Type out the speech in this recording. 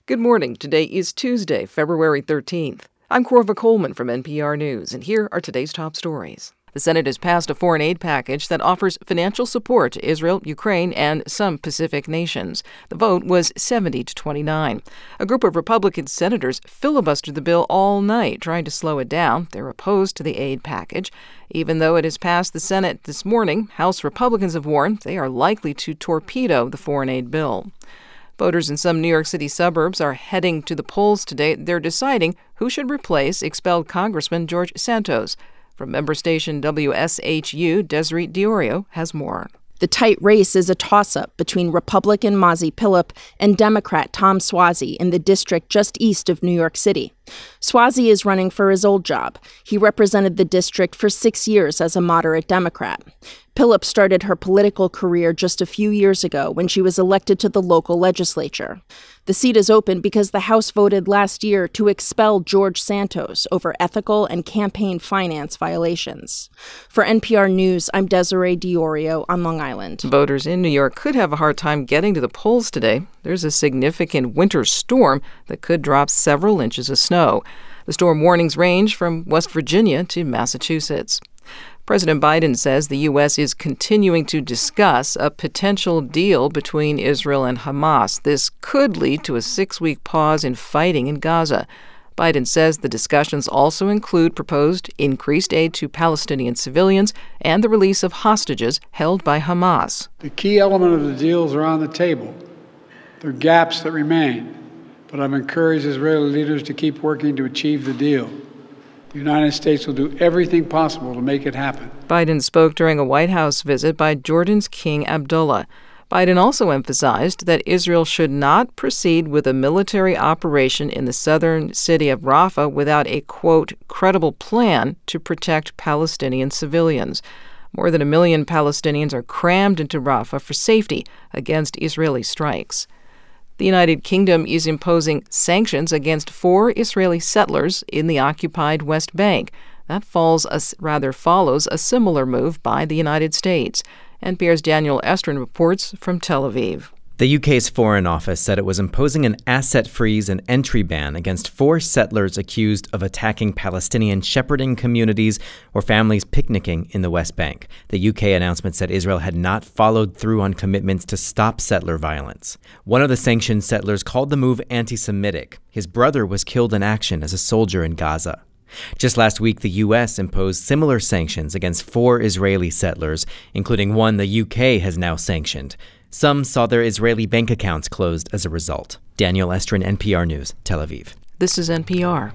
Good morning. Today is Tuesday, February 13th. I'm Corva Coleman from NPR News, and here are today's top stories. The Senate has passed a foreign aid package that offers financial support to Israel, Ukraine, and some Pacific nations. The vote was 70-29. A group of Republican senators filibustered the bill all night, trying to slow it down. They're opposed to the aid package. Even though it has passed the Senate this morning, House Republicans have warned they are likely to torpedo the foreign aid bill. Voters in some New York City suburbs are heading to the polls today. They're deciding who should replace expelled Congressman George Santos. From member station WSHU, Desiree Diorio has more. The tight race is a toss-up between Republican Mazi Pilip and Democrat Tom Suozzi in the district just east of New York City. Suozzi is running for his old job. He represented the district for 6 years as a moderate Democrat. Pilip started her political career just a few years ago when she was elected to the local legislature. The seat is open because the House voted last year to expel George Santos over ethical and campaign finance violations. For NPR News, I'm Desiree Diorio on Long Island. Voters in New York could have a hard time getting to the polls today. There's a significant winter storm that could drop several inches of snow. The storm warnings range from West Virginia to Massachusetts. President Biden says the U.S. is continuing to discuss a potential deal between Israel and Hamas. This could lead to a 6-week pause in fighting in Gaza. Biden says the discussions also include proposed increased aid to Palestinian civilians and the release of hostages held by Hamas. The key element of the deals are on the table. There are gaps that remain, but I've encouraged Israeli leaders to keep working to achieve the deal. The United States will do everything possible to make it happen. Biden spoke during a White House visit by Jordan's King Abdullah. Biden also emphasized that Israel should not proceed with a military operation in the southern city of Rafah without a, quote, credible plan to protect Palestinian civilians. More than 1 million Palestinians are crammed into Rafah for safety against Israeli strikes. The United Kingdom is imposing sanctions against 4 Israeli settlers in the occupied West Bank. That follows a similar move by the United States. NPR's Daniel Estrin reports from Tel Aviv. The UK's Foreign Office said it was imposing an asset freeze and entry ban against 4 settlers accused of attacking Palestinian shepherding communities or families picnicking in the West Bank. The UK announcement said Israel had not followed through on commitments to stop settler violence. One of the sanctioned settlers called the move anti-Semitic. His brother was killed in action as a soldier in Gaza. Just last week, the U.S. imposed similar sanctions against 4 Israeli settlers, including one the U.K. has now sanctioned. Some saw their Israeli bank accounts closed as a result. Daniel Estrin, NPR News, Tel Aviv. This is NPR.